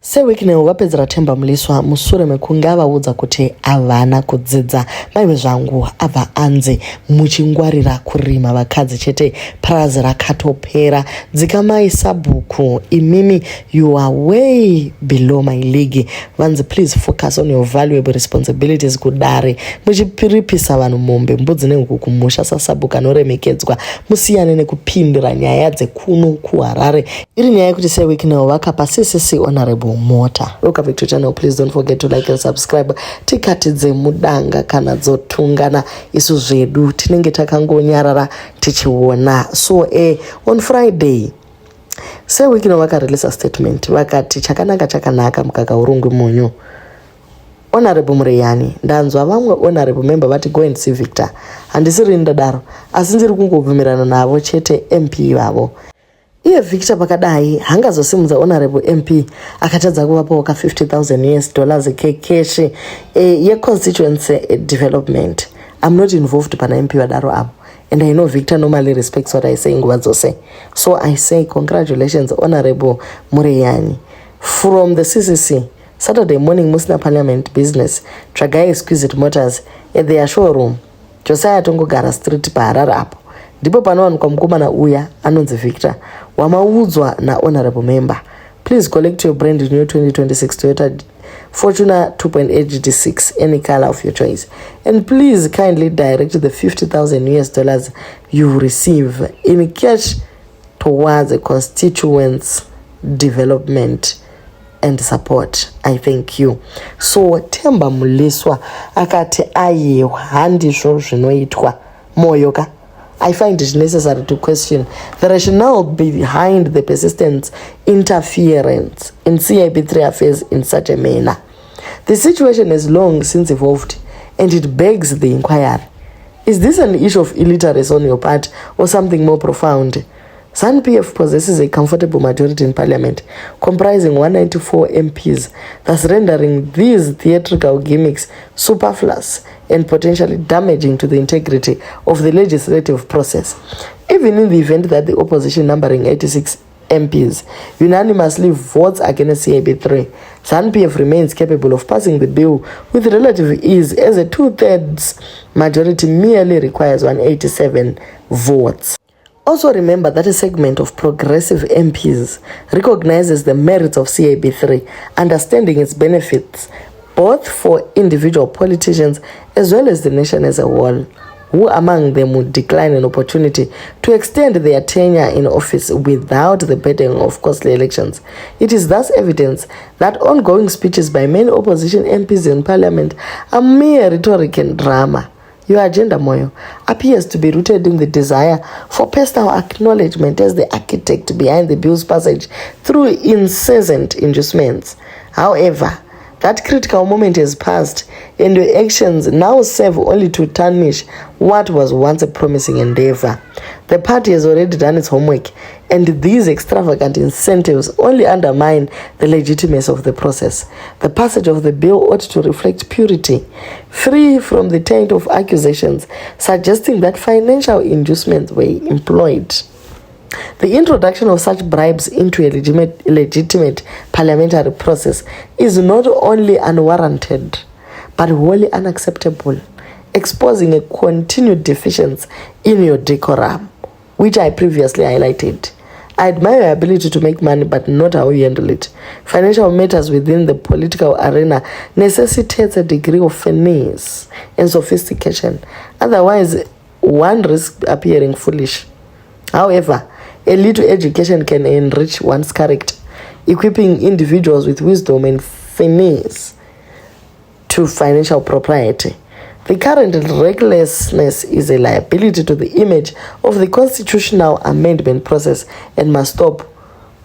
SirWicknel wapedzera Themba muliswa mushure mekunge avaudza kuti havana kudzidza. Maiwe zvangu abva anze muchingwarira kurima vakadzi chete, purazi rakatopera. Dzikamai sabhuku, imimi you are way below my league. Vanzi, please focus on your valuable responsibilities kudare. Muchipiripisa vanhu mombe, mbudzi nehuku kumusha sasabhuku anoremekedzwa. Musiyane nekupindira nyaya dzekuno kuHarare. Iri nyaya yekuti SirWicknel vakapa CCC honorable mota. Welcome back to channel. Please don't forget to like and subscribe. Tikatidze mudanga kana dzotungana isu zvedu tinenge takangonyarara tichiona. So on Friday SirWicknel vakarelease a statement vakati chakanaka mukaka urungu munyu. Honorable Mureyani, ndanzwa vamwe honorable member vati go and see Victor. Handisiri ndadaro asi ndiri kungobvumirana navo chete MP vavo. Iye Victor pakadai hangazosimudza honorable MP akatadza kuvapawo ka $50,000 cash ye constituency development. I'm not involved pana MP vadaro avo, and I know Victor normally respects what I say nguva dzose. So I say congratulations honorable Mureyani. From the CCC, Saturday morning musina parliament business, Tragai Exquisite Motors at their showroom Josiah Tongogara Street paHarare apo ndipo panowanikwa mukomana uya anonzi Victor wamaudzwa na honorable member. Please collect your brand new 2026 Toyota Fortuner 2.8 GT6, any color of your choice, and please kindly direct the $50,000 you receive in cash towards a constituents development and support. I thank you. So Themba muliswa akati aye handizvo zvinoitwa moyoka. I find it necessary to question the rationale behind the persistent interference in CIB3 affairs in such a manner. The situation has long since evolved, and it begs the inquiry. Is this an issue of illiteracy on your part or something more profound? ZANU-PF possesses a comfortable majority in parliament, comprising 194 MPs, thus rendering these theatrical gimmicks superfluous and potentially damaging to the integrity of the legislative process. Even in the event that the opposition, numbering 86 MPs, unanimously votes against CIB3, ZANU-PF remains capable of passing the bill with relative ease, as a 2/3 majority merely requires 187 votes. Also remember that a segment of progressive MPs recognizes the merits of CIB3, understanding its benefits both for individual politicians as well as the nation as a whole, who among them would decline an opportunity to extend their tenure in office without the burden of costly elections. It is thus evident that ongoing speeches by many opposition MPs in parliament are mere rhetoric and drama. Your agenda, Moyo, appears to be rooted in the desire for personal acknowledgement as the architect behind the bill's passage through incessant inducements. However, that critical moment has passed, and your actions now serve only to tarnish what was once a promising endeavor. The party has already done its homework, and these extravagant incentives only undermine the legitimacy of the process. The passage of the bill ought to reflect purity, free from the taint of accusations suggesting that financial inducements were employed. The introduction of such bribes into a legitimate parliamentary process is not only unwarranted, but wholly unacceptable, exposing a continued deficiency in your decorum, which I previously highlighted. I admire your ability to make money, but not how you handle it. Financial matters within the political arena necessitates a degree of finesse and sophistication. Otherwise, one risks appearing foolish. However, a little education can enrich one's character, equipping individuals with wisdom and finesse to financial propriety. The current recklessness is a liability to the image of the constitutional amendment process and must stop.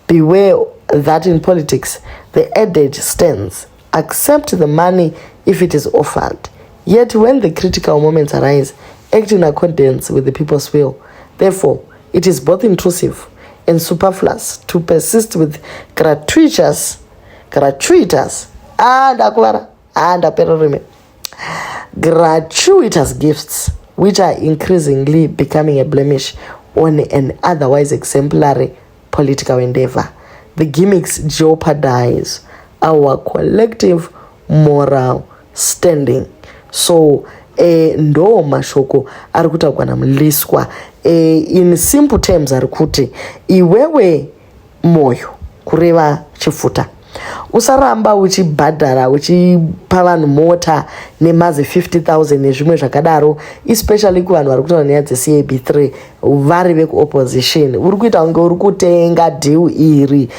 Beware that in politics, the adage stands: accept the money if it is offered. Yet when the critical moments arise, act in accordance with the people's will. Therefore, it is both intrusive and superfluous to persist with gratuitous gifts, which are increasingly becoming a blemish on an otherwise exemplary political endeavor. The gimmicks jeopardize our collective moral standing. So ndo mashoko ari kutaurwa naMuliswa. In simple terms ari kuti iwewe moyo kureva chifuta, usaramba uchibhadhara uchipa vanhu mota nemazi 50,000 nezvimwe zvakadaro, especially kuvanhu vari kutaura nyaya dzeCAB3 vari vekuopposition. Uri kuita kunge uri kutenga deal iri,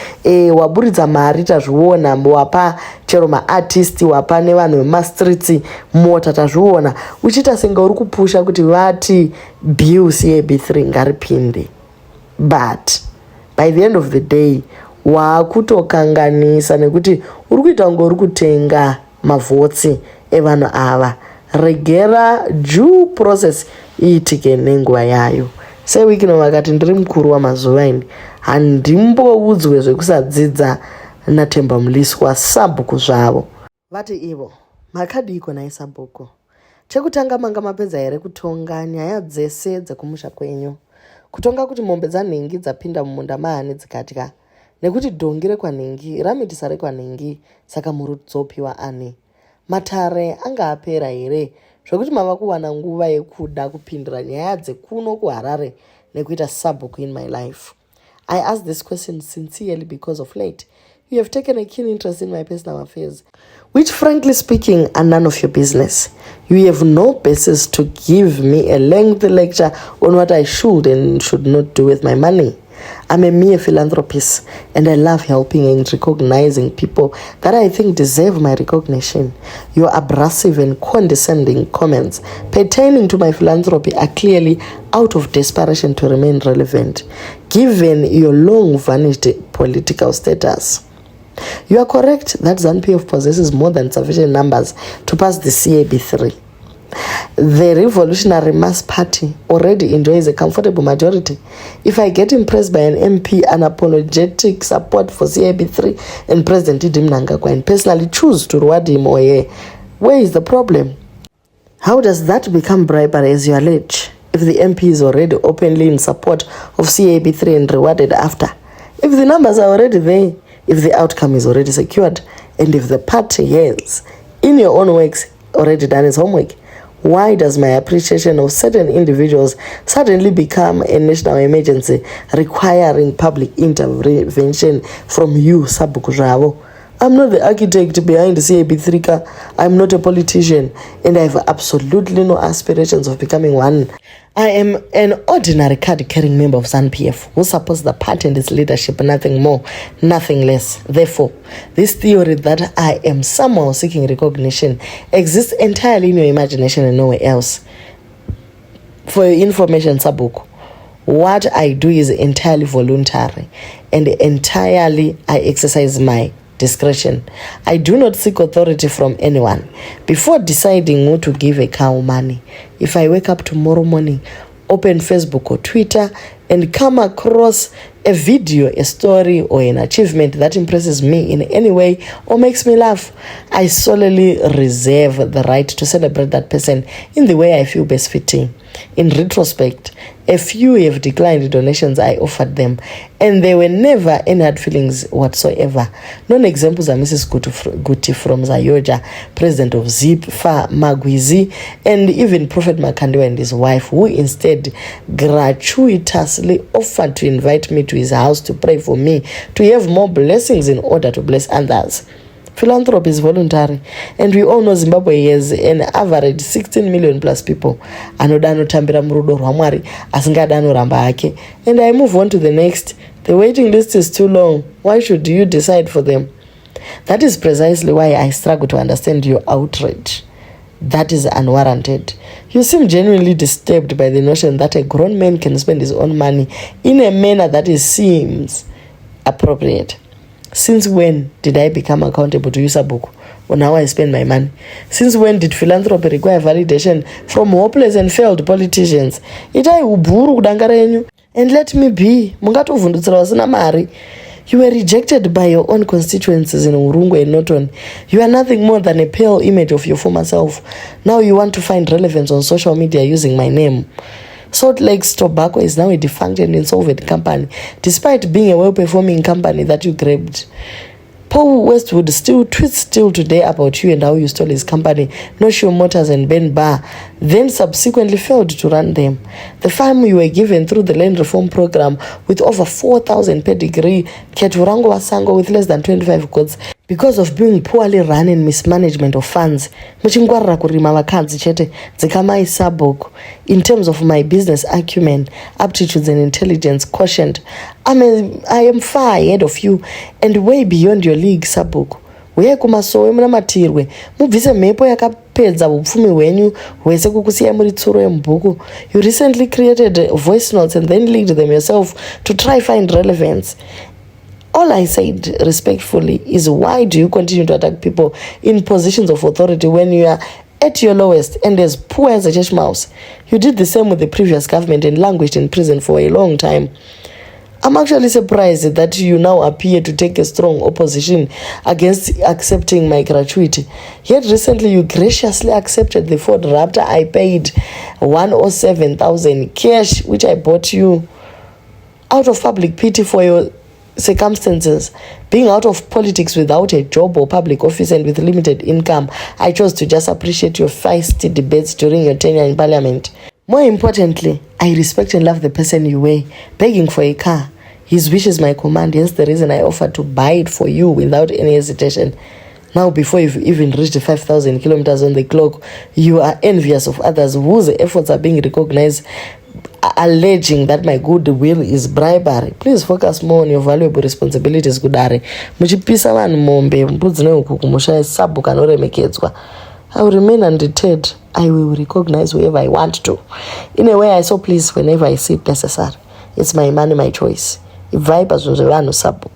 waburitsa mari tazviona, wapa chero maartist, wapa nevanhu vemastreets mota tazviona, uchiita senge uri kupusha kuti vati bill CAB3 ngaripinde. But by the end of the day wakutokanganisa nekuti uri kuita kunge uri kutenga mavhotsi evanhu ava. Regera due process iitike nenguva yayo. SirWicknel vakati ndiri mukuru wamazuva ini handimboudzwe zvekusadzidza naThemba Muliswa sabhuku zvavo. Vati ivo makadi iko naisabhuku. Chekutanga manga mapedza here kutonga nyaya dzese dzekumusha kwenyu, kutonga kuti mombe dzanhengi dzapinda mumunda mahani dzikatya, nekuti dongi rekwanhengi ramitisa rekwanhengi, saka murudzopiwa ani. Matare anga apera here zvokuti mava kuwana nguva yekuda kupindura nyaya dzekuno kuHarare nekuita sabhuku in my life? I ask this question sincerely because of late you have taken a keen interest in my personal affairs, which frankly speaking are none of your business. You have no basis to give me a lengthy lecture on what I should and should not do with my money. I'm a mere philanthropist and I love helping and recognizing people that I think deserve my recognition. Your abrasive and condescending comments pertaining to my philanthropy are clearly out of desperation to remain relevant, given your long-vanished political status. You are correct that ZANU-PF possesses more than sufficient numbers to pass the CAB3. The Revolutionary Mass Party already enjoys a comfortable majority. If I get impressed by an MP unapologetic support for CAB3 and President Idi Mnangagwa and personally choose to reward him or her, where is the problem? How does that become bribery as you allege, if the MP is already openly in support of CAB3 and rewarded after? If the numbers are already there, if the outcome is already secured, and if the party has, in your own works, already done its homework, why does my appreciation of certain individuals suddenly become a national emergency requiring public intervention from you, Sabhuku Javo? I'm not the architect behind the CAB3. I'm not a politician, and I have absolutely no aspirations of becoming one. I am an ordinary card-carrying member of ZANU-PF who supports the party and its leadership, nothing more, nothing less. Therefore, this theory that I am somehow seeking recognition exists entirely in your imagination and nowhere else. For your information, Sabhuku, what I do is entirely voluntary, and entirely I exercise my discretion. I do not seek authority from anyone. Before deciding who to give a cow money, if I wake up tomorrow morning, open Facebook or Twitter, and come across a video, a story, or an achievement that impresses me in any way or makes me laugh, I solely reserve the right to celebrate that person in the way I feel best fitting. In retrospect, a few have declined donations I offered them, and there were never any hard feelings whatsoever. Known examples are Mrs. Guti from Zayoja, president of ZIPFA Magwizi, and even Prophet Makandiwa and his wife, who instead gratuitously offered to invite me to his house to pray for me to have more blessings in order to bless others. Philanthropy is voluntary, and we all know Zimbabwe has an average 16 million plus people. Anoda anotambira murudo rwaMwari asingada anoramba hake. And I move on to the next. The waiting list is too long. Why should you decide for them? That is precisely why I struggle to understand your outrage. That is unwarranted. You seem genuinely disturbed by the notion that a grown man can spend his own money in a manner that seems appropriate. Since when did I become accountable to you, Sabhuku, on how I spend my money? Since when did philanthropy require validation from hopeless and failed politicians? Itai Bhuru kudanga renyu. And let me be. Mungatovhundutsira vasina mari. You were rejected by your own constituencies in Urungu and Norton. You are nothing more than a pale image of your former self. Now you want to find relevance on social media using my name. Salt Lake's Tobacco is now a defunct and insolvent company, despite being a well-performing company that you grabbed. Paul Westwood still tweets still today about you and how you stole his company, No Show Motors and Ben Bar, then subsequently failed to run them. The farm you were given through the land reform program with over 4,000 pedigree, Keturango Wasango with less than 25 goats, because of being poorly run and mismanagement of funds. Muchingwarira kurima vakadzi chete dzikamai sabhuku. In terms of my business acumen, aptitudes and intelligence quotient, I am far ahead of you and way beyond your league sabhuku. Uye kumasowe munamatirwe mubvise mhepo yakapedza upfumi hwenyu hwese kukusiya muri tsuro yemubhuku. You recently created voice notes and then leaked them yourself to try find relevance. All I said respectfully is, why do you continue to attack people in positions of authority when you are at your lowest and as poor as a church mouse? You did the same with the previous government and languished in prison for a long time. I'm actually surprised that you now appear to take a strong opposition against accepting my gratuity. Yet recently you graciously accepted the Ford Raptor I paid 107,000 cash, which I bought you out of public pity for your circumstances. Being out of politics without a job or public office and with limited income, I chose to just appreciate your feisty debates during your tenure in parliament. More importantly, I respect and love the person you were, begging for a car. His wish is my command, hence the reason I offered to buy it for you without any hesitation. Now, before you've even reached 5,000 kilometers on the clock, you are envious of others whose efforts are being recognized, alleging that my goodwill is bribery. Please focus more on your valuable responsibilities, Gudare. Muchipisa vanhu mombe mbudzi neukuku mushaya sabhuku anoremekedzwa. I will remain undeterred. I will recognize whoever I want to. In a way, I so please whenever I see it necessary. It's my money, my choice. If vibers was a sabu.